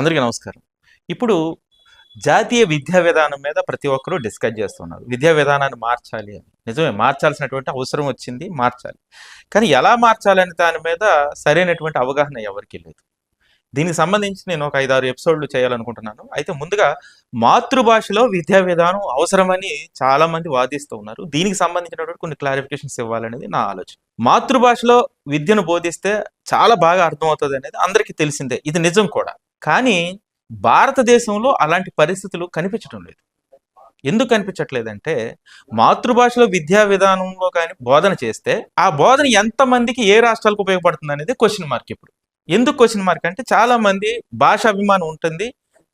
అందరికీ నమస్కారం. ఇప్పుడు జాతీయ విద్యా విధానం మీద ప్రతి ఒక్కరూ డిస్కస్ చేస్తున్నారు. విద్యా విధానాన్ని మార్చాలి అని. నిజమే, మార్చాల్సినటువంటి అవసరం వచ్చింది, మార్చాలి. కానీ ఎలా మార్చాలనే దాని మీద సరైనటువంటి అవగాహన ఎవరికీ లేదు. దీనికి సంబంధించి నేను ఒక 5-6 ఎపిసోడ్లు చేయాలనుకుంటున్నాను. అయితే ముందుగా మాతృభాషలో విద్యా విధానం అవసరమని చాలామంది వాదిస్తూ ఉన్నారు. దీనికి సంబంధించినటువంటి కొన్ని క్లారిఫికేషన్స్ ఇవ్వాలనేది నా ఆలోచన. మాతృభాషలో విద్యను బోధిస్తే చాలా బాగా అర్థమవుతుంది అనేది అందరికీ తెలిసిందే. ఇది నిజం కూడా. కానీ భారతదేశంలో అలాంటి పరిస్థితులు కనిపించడం లేదు. ఎందుకు కనిపించట్లేదంటే, మాతృభాషలో విద్యా విధానంలో కానీ బోధన చేస్తే ఆ బోధన ఎంతమందికి ఏ రాష్ట్రాలకు ఉపయోగపడుతుంది అనేది క్వశ్చన్ మార్క్. ఇప్పుడు ఎందుకు క్వశ్చన్ మార్క్ అంటే, చాలా మంది భాష అభిమానం ఉంటుంది.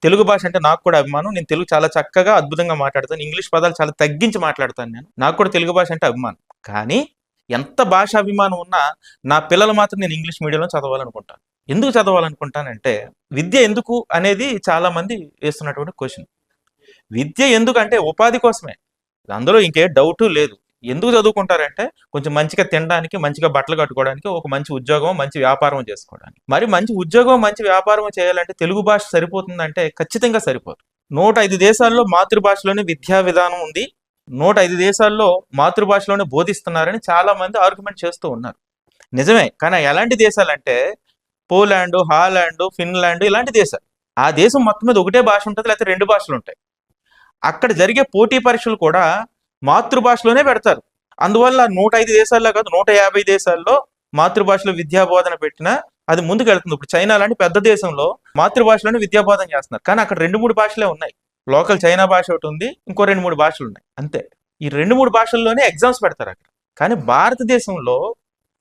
తెలుగు భాష అంటే నాకు కూడా అభిమానం. నేను తెలుగు చాలా చక్కగా అద్భుతంగా మాట్లాడతాను. ఇంగ్లీష్ పదాలు చాలా తగ్గించి మాట్లాడతాను. నాకు కూడా తెలుగు భాష అంటే అభిమానం. కానీ ఎంత భాష అభిమానం ఉన్నా నా పిల్లలు మాత్రం నేను ఇంగ్లీష్ మీడియంలో చదవాలనుకుంటాను. ఎందుకు చదవాలనుకుంటానంటే, విద్య ఎందుకు అనేది చాలా మంది వేస్తున్నటువంటి క్వశ్చన్. విద్య ఎందుకంటే ఉపాధి కోసమే, అందులో ఇంకే డౌటు లేదు. ఎందుకు చదువుకుంటారంటే, కొంచెం మంచిగా తినడానికి, మంచిగా బట్టలు కట్టుకోవడానికి, ఒక మంచి ఉద్యోగం, మంచి వ్యాపారం చేసుకోవడానికి. మరి మంచి ఉద్యోగం, మంచి వ్యాపారం చేయాలంటే తెలుగు భాష సరిపోతుందంటే ఖచ్చితంగా సరిపోదు. 105 దేశాల్లో మాతృభాషలోనే విద్యా విధానం ఉంది. 105 దేశాల్లో మాతృభాషలోనే బోధిస్తున్నారని చాలా మంది ఆర్గ్యుమెంట్ చేస్తూ ఉన్నారు. నిజమే, కానీ ఎలాంటి దేశాలంటే పోలాండ్, హాలాండ్, ఫిన్లాండ్ ఇలాంటి దేశాలు. ఆ దేశం మొత్తం మీద ఒకటే భాష ఉంటుంది, లేకపోతే 2 భాషలు ఉంటాయి. అక్కడ జరిగే పోటీ పరీక్షలు కూడా మాతృభాషలోనే పెడతారు. అందువల్ల 105 దేశాల్లో కాదు, 150 దేశాల్లో మాతృభాషలో విద్యా బోధన పెట్టినా అది ముందుకు వెళ్తుంది. ఇప్పుడు చైనా లాంటి పెద్ద దేశంలో మాతృభాషలోనే విద్యా బోధన చేస్తున్నారు. కానీ అక్కడ 2-3 భాషలే ఉన్నాయి. లోకల్ చైనా భాష ఒకటి ఉంది, ఇంకో 2-3 భాషలు ఉన్నాయి అంతే. ఈ 2-3 భాషల్లోనే ఎగ్జామ్స్ పెడతారు అక్కడ. కానీ భారతదేశంలో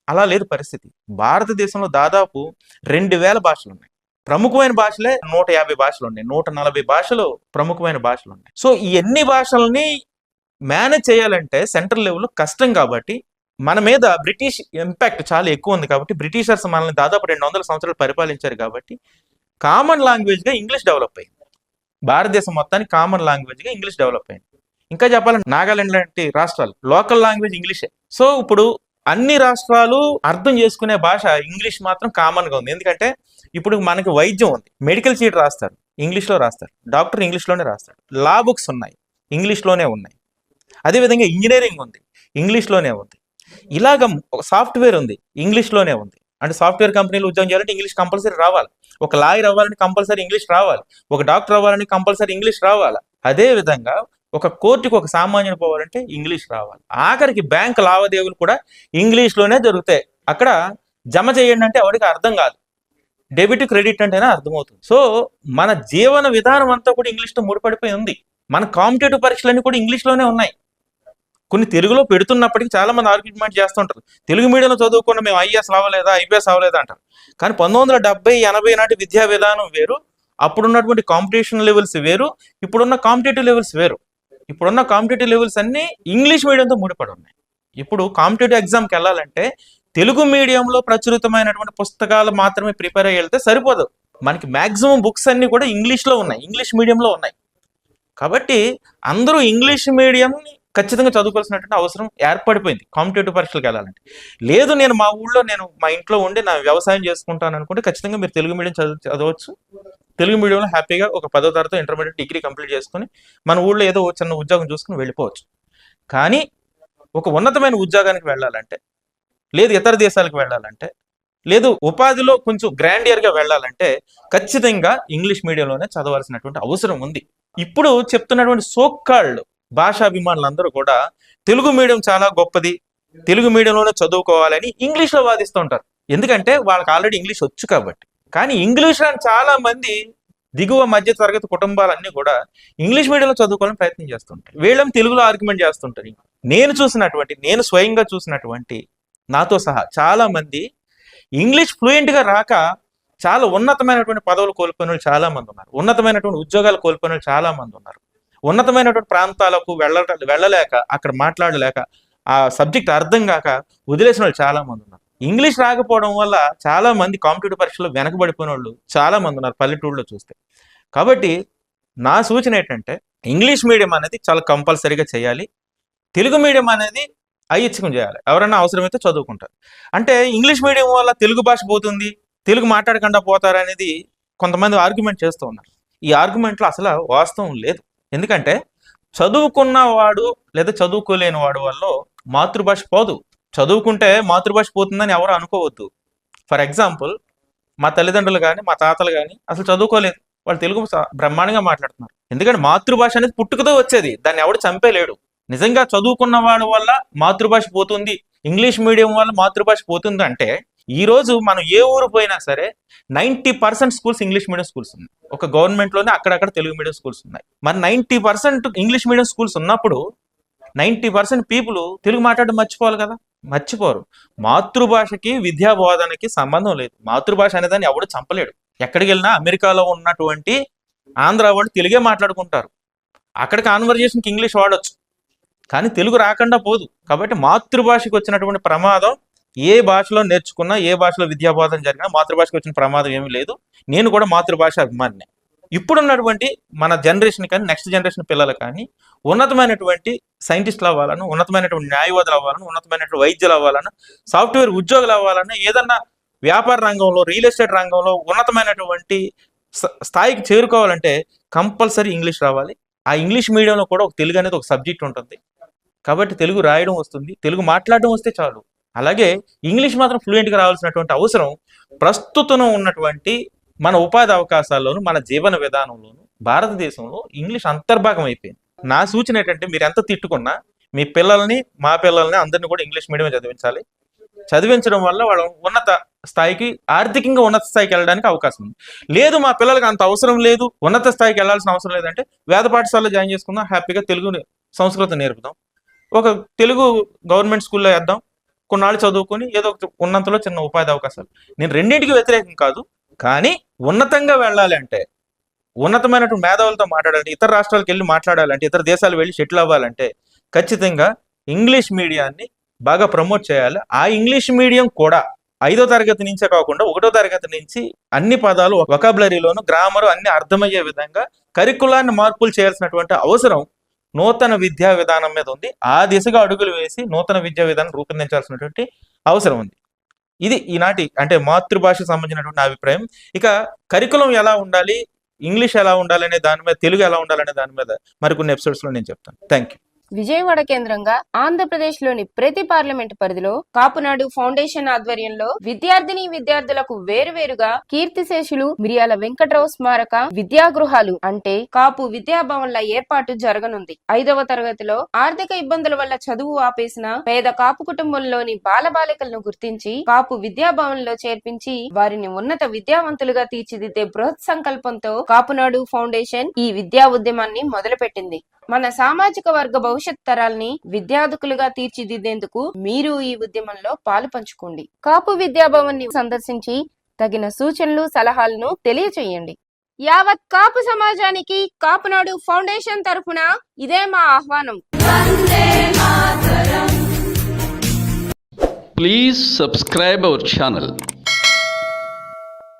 అలా లేదు పరిస్థితి. భారతదేశంలో దాదాపు 2000 భాషలు ఉన్నాయి. ప్రముఖమైన భాషలే 150 భాషలు ఉన్నాయి. 140 భాషలు ప్రముఖమైన భాషలు ఉన్నాయి. సో ఈ ఎన్ని భాషల్ని మేనేజ్ చేయాలంటే సెంట్రల్ లెవెల్లో కష్టం. కాబట్టి మన మీద బ్రిటిష్ ఇంపాక్ట్ చాలా ఎక్కువ ఉంది. కాబట్టి బ్రిటిషర్స్ మనల్ని దాదాపు 200 సంవత్సరాలు పరిపాలించారు. కాబట్టి కామన్ లాంగ్వేజ్గా ఇంగ్లీష్ డెవలప్ అయింది. భారతదేశం మొత్తానికి కామన్ లాంగ్వేజ్గా ఇంగ్లీష్ డెవలప్ అయింది. ఇంకా చెప్పాలంటే నాగాలాండ్ లాంటి రాష్ట్రాలు లోకల్ లాంగ్వేజ్ ఇంగ్లీషే. సో ఇప్పుడు అన్ని రాష్ట్రాలు అర్థం చేసుకునే భాష ఇంగ్లీష్ మాత్రం కామన్గా ఉంది. ఎందుకంటే ఇప్పుడు మనకి వైద్యం ఉంది, మెడికల్ సీట్ రాస్తారు, ఇంగ్లీష్లో రాస్తారు. డాక్టర్ ఇంగ్లీష్లోనే రాస్తాడు. లా బుక్స్ ఉన్నాయి, ఇంగ్లీష్లోనే ఉన్నాయి. అదేవిధంగా ఇంజనీరింగ్ ఉంది, ఇంగ్లీష్లోనే ఉంది. ఇలాగ సాఫ్ట్వేర్ ఉంది, ఇంగ్లీష్లోనే ఉంది. అంటే సాఫ్ట్వేర్ కంపెనీలు ఉద్యోగం చేయాలంటే ఇంగ్లీష్ కంపల్సరీ రావాలి. ఒక లాయర్ అవ్వాలని కంపల్సరీ ఇంగ్లీష్ రావాలి. ఒక డాక్టర్ అవ్వాలని కంపల్సరీ ఇంగ్లీష్ రావాలి. అదేవిధంగా ఒక కోర్టుకు ఒక సామాన్యుడు పోవాలంటే ఇంగ్లీష్ రావాలి. ఆఖరికి బ్యాంక్ లావాదేవీలు కూడా ఇంగ్లీష్లోనే జరుగుతాయి. అక్కడ జమ చేయండి అంటే ఎవరికి అర్థం కాదు, డెబిట్ క్రెడిట్ అంటేనే అర్థమవుతుంది. సో మన జీవన విధానం అంతా కూడా ఇంగ్లీష్తో ముడిపడిపోయి ఉంది. మన కాంపిటేటివ్ పరీక్షలన్నీ కూడా ఇంగ్లీష్లోనే ఉన్నాయి. కొన్ని తెలుగులో పెడుతున్నప్పటికీ చాలా మంది ఆర్గ్యుమెంట్ చేస్తుంటారు, తెలుగు మీడియంలో చదువుకున్న మేము ఐఏఎస్ అవ్వలేదా, ఐపీఎస్ అవ్వలేదా అంటారు. కానీ 1970-80 నాటి విద్యా విధానం వేరు, అప్పుడున్నటువంటి కాంపిటీషన్ లెవెల్స్ వేరు, ఇప్పుడున్న కాంపిటేటివ్ లెవెల్స్ వేరు. ఇప్పుడున్న కాంపిటేటివ్ లెవెల్స్ అన్నీ ఇంగ్లీష్ మీడియంతో ముడిపడి ఉన్నాయి. ఇప్పుడు కాంపిటేటివ్ ఎగ్జామ్కి వెళ్ళాలంటే తెలుగు మీడియంలో ప్రచురితమైనటువంటి పుస్తకాలు మాత్రమే ప్రిపేర్ అయ్యి వెళ్తే సరిపోదు. మనకి మ్యాక్సిమం బుక్స్ అన్నీ కూడా ఇంగ్లీష్లో ఉన్నాయి, ఇంగ్లీష్ మీడియంలో ఉన్నాయి. కాబట్టి అందరూ ఇంగ్లీష్ మీడియంని ఖచ్చితంగా చదువుకోవాల్సినటువంటి అవసరం ఏర్పడిపోయింది కాంపిటేటివ్ పరీక్షలకు వెళ్ళాలంటే. లేదు నేను మా ఇంట్లో ఉండి నా వ్యవసాయం చేసుకుంటాను అనుకుంటే ఖచ్చితంగా మీరు తెలుగు మీడియం చదవచ్చు. తెలుగు మీడియంలో హ్యాపీగా ఒక 10వ తరగతి ఇంటర్మీడియట్ డిగ్రీ కంప్లీట్ చేసుకుని మన ఊళ్ళో ఏదో చిన్న ఉద్యోగం చూసుకుని వెళ్ళిపోవచ్చు. కానీ ఒక ఉన్నతమైన ఉద్యోగానికి వెళ్ళాలంటే, లేదు ఇతర దేశాలకు వెళ్ళాలంటే, లేదు ఉపాధిలో కొంచెం గ్రాండియర్గా వెళ్ళాలంటే ఖచ్చితంగా ఇంగ్లీష్ మీడియంలోనే చదవాల్సినటువంటి అవసరం ఉంది. ఇప్పుడు చెప్తున్నటువంటి సోకాల్డ్ భాషాభిమానులందరూ కూడా తెలుగు మీడియం చాలా గొప్పది, తెలుగు మీడియంలోనే చదువుకోవాలని ఇంగ్లీష్లో వాదిస్తూ ఉంటారు. ఎందుకంటే వాళ్ళకి ఆల్రెడీ ఇంగ్లీష్ వచ్చు కాబట్టి. కానీ ఇంగ్లీష్ అని చాలా మంది దిగువ మధ్య తరగతి కుటుంబాలన్నీ కూడా ఇంగ్లీష్ మీడియంలో చదువుకోవాలని ప్రయత్నం చేస్తుంటారు. వీళ్ళని తెలుగులో ఆర్గ్యుమెంట్ చేస్తుంటారు. నేను స్వయంగా చూసినటువంటి నాతో సహా చాలా మంది ఇంగ్లీష్ ఫ్లూయెంట్గా రాక చాలా ఉన్నతమైనటువంటి పదవులు కోల్పోయిన వాళ్ళు చాలా మంది ఉన్నారు. ఉన్నతమైనటువంటి ఉద్యోగాలు కోల్పోయిన వాళ్ళు చాలా మంది ఉన్నారు. ఉన్నతమైనటువంటి ప్రాంతాలకు వెళ్ళలేక, అక్కడ మాట్లాడలేక, ఆ సబ్జెక్ట్ అర్థం కాక వదిలేసిన వాళ్ళు చాలా మంది ఉన్నారు. ఇంగ్లీష్ రాకపోవడం వల్ల చాలా మంది కాంపిటేటివ్ పరీక్షలో వెనకబడిపోయిన వాళ్ళు చాలా మంది ఉన్నారు పల్లెటూళ్ళలో చూస్తే. కాబట్టి నా సూచన ఏంటంటే, ఇంగ్లీష్ మీడియం అనేది చాలా కంపల్సరీగా చేయాలి. తెలుగు మీడియం అనేది ఐచ్ఛికం చేయాలి. ఎవరైనా అవసరమైతే చదువుకుంటారు. అంటే ఇంగ్లీష్ మీడియం వల్ల తెలుగు భాష పోతుంది, తెలుగు మాట్లాడకుండా పోతారు అనేది కొంతమంది ఆర్గ్యుమెంట్ చేస్తూ ఉన్నారు. ఈ ఆర్గ్యుమెంట్లో అసలు వాస్తవం లేదు. ఎందుకంటే చదువుకున్నవాడు లేదా చదువుకోలేని వాడు వల్ల మాతృభాష పోదు. చదువుకుంటే మాతృభాష పోతుందని ఎవరు అనుకోవద్దు. ఫర్ ఎగ్జాంపుల్, మా తల్లిదండ్రులు కానీ మా తాతలు కానీ అసలు చదువుకోలేదు, వాళ్ళు తెలుగు బ్రహ్మాండంగా మాట్లాడుతున్నారు. ఎందుకంటే మాతృభాష అనేది పుట్టుకతో వచ్చేది, దాన్ని ఎవడు చంపేలేడు. నిజంగా చదువుకున్న వాడి వల్ల మాతృభాష పోతుంది, ఇంగ్లీష్ మీడియం వల్ల మాతృభాష పోతుంది అంటే, ఈ రోజు మనం ఏ ఊరు పోయినా సరే 90% స్కూల్స్ ఇంగ్లీష్ మీడియం స్కూల్స్ ఉన్నాయి. ఒక గవర్నమెంట్లోనే అక్కడక్కడ తెలుగు మీడియం స్కూల్స్ ఉన్నాయి. మరి 90% ఇంగ్లీష్ మీడియం స్కూల్స్ ఉన్నప్పుడు 90% పీపుల్ తెలుగు మాట్లాడడం మర్చిపోవాలి కదా, మర్చిపోరు. మాతృభాషకి విద్యా బోధనకి సంబంధం లేదు. మాతృభాష అనేదాన్ని ఎవడు చంపలేడు. ఎక్కడికి వెళ్ళినా అమెరికాలో ఉన్నటువంటి ఆంధ్ర వాళ్ళు తెలుగే మాట్లాడుకుంటారు. అక్కడ కాన్వర్జేషన్కి ఇంగ్లీష్ వాడచ్చు, కానీ తెలుగు రాకుండా పోదు. కాబట్టి మాతృభాషకి వచ్చినటువంటి ప్రమాదం ఏ భాషలో నేర్చుకున్నా, ఏ భాషలో విద్యాబోధన జరిగినా మాతృభాషకు వచ్చిన ప్రమాదం ఏమీ లేదు. నేను కూడా మాతృభాష అభిమానినే. ఇప్పుడున్నటువంటి మన జనరేషన్ కానీ నెక్స్ట్ జనరేషన్ పిల్లలు కానీ ఉన్నతమైనటువంటి సైంటిస్టులు అవ్వాలను, ఉన్నతమైనటువంటి న్యాయవాదులు అవ్వాలను, ఉన్నతమైనటువంటి వైద్యులు అవ్వాలను, సాఫ్ట్వేర్ ఉద్యోగులు అవ్వాలని, ఏదన్నా వ్యాపార రంగంలో, రియల్ ఎస్టేట్ రంగంలో ఉన్నతమైనటువంటి స్థాయికి చేరుకోవాలంటే కంపల్సరీ ఇంగ్లీష్ రావాలి. ఆ ఇంగ్లీష్ మీడియంలో కూడా ఒక తెలుగు అనేది ఒక సబ్జెక్ట్ ఉంటుంది. కాబట్టి తెలుగు రాయడం వస్తుంది, తెలుగు మాట్లాడడం వస్తే చాలు. అలాగే ఇంగ్లీష్ మాత్రం ఫ్లూయెంట్గా రావాల్సినటువంటి అవసరం ప్రస్తుతం ఉన్నటువంటి మన ఉపాధి అవకాశాల్లోనూ మన జీవన విధానంలోనూ భారతదేశంలో ఇంగ్లీష్ అంతర్భాగం అయిపోయింది. నా సూచన ఏంటంటే, మీరు ఎంత తిట్టుకున్నా మీ పిల్లల్ని, మా పిల్లల్ని అందరినీ కూడా ఇంగ్లీష్ మీడియం చదివించాలి. చదివించడం వల్ల వాళ్ళు ఉన్నత స్థాయికి, ఆర్థికంగా ఉన్నత స్థాయికి వెళ్ళడానికి అవకాశం ఉంది. లేదు మా పిల్లలకి అంత అవసరం లేదు, ఉన్నత స్థాయికి వెళ్ళాల్సిన అవసరం లేదంటే వేద పాఠశాలలో జాయిన్ చేసుకుందాం, హ్యాపీగా తెలుగు సంస్కృతం నేర్పుదాం, ఒక తెలుగు గవర్నమెంట్ స్కూల్లో వేద్దాం, కొన్నాళ్ళు చదువుకొని ఏదో ఒక ఉన్నంతలో చిన్న ఉపాధి అవకాశాలు. నేను రెండింటికి వ్యతిరేకం కాదు, కానీ ఉన్నతంగా వెళ్ళాలి అంటే, ఉన్నతమైనటువంటి మేధావులతో మాట్లాడాలంటే, ఇతర రాష్ట్రాలకు వెళ్ళి మాట్లాడాలంటే, ఇతర దేశాలు వెళ్ళి సెటిల్ అవ్వాలంటే ఖచ్చితంగా ఇంగ్లీష్ మీడియాన్ని బాగా ప్రమోట్ చేయాలి. ఆ ఇంగ్లీష్ మీడియం కూడా 5వ తరగతి నుంచే కాకుండా 1వ తరగతి నుంచి అన్ని పదాలు, వొకాబులరీలోను, గ్రామరు అన్ని అర్థమయ్యే విధంగా కరికులాన్ని మార్పులు చేయాల్సినటువంటి అవసరం నూతన విద్యా విధానం మీద ఉంది. ఆ దిశగా అడుగులు వేసి నూతన విద్యా విధానం రూపొందించాల్సినటువంటి అవసరం ఉంది. ఇది ఈనాటి అంటే మాతృభాషకు సంబంధించినటువంటి అభిప్రాయం. ఇక కరికులం ఎలా ఉండాలి, ఇంగ్లీష్ ఎలా ఉండాలనే దాని మీద, తెలుగు ఎలా ఉండాలనే దాని మీద మరికొన్ని ఎపిసోడ్స్లో నేను చెప్తాను. Thank you. విజయవాడ కేంద్రంగా ఆంధ్రప్రదేశ్ లోని ప్రతి పార్లమెంట్ పరిధిలో కాపునాడు ఫౌండేషన్ ఆధ్వర్యంలో విద్యార్థులకు వేరువేరుగా కీర్తిశేషులు మిరియాల వెంకట్రావు స్మారక విద్యాగృహాలు అంటే కాపు విద్యాభవన్ల ఏర్పాటు జరగనుంది. 5వ తరగతిలో ఆర్థిక ఇబ్బందుల వల్ల చదువు ఆపేసిన పేద కాపు కుటుంబంలోని బాలబాలికలను గుర్తించి కాపు విద్యాభవన్లో చేర్పించి వారిని ఉన్నత విద్యావంతులుగా తీర్చిదిద్దే బృహత్ సంకల్పంతో కాపునాడు ఫౌండేషన్ ఈ విద్యా ఉద్యమాన్ని మొదలుపెట్టింది. మన సామాజిక వర్గ భవిష్యత్ తరాల్ని విద్యార్థులుగా తీర్చిదిద్దేందుకు మీరు ఈ ఉద్యమంలో పాలు పంచుకోండి. కాపు విద్యాభవన్ ని సందర్శించి తగిన సూచనలు, సలహాలను తెలియచేయండి. యావత్ కాపు సమాజానికి కాపునాడు ఫౌండేషన్ తరఫున ఇదే మా ఆహ్వానం. Please subscribe our channel.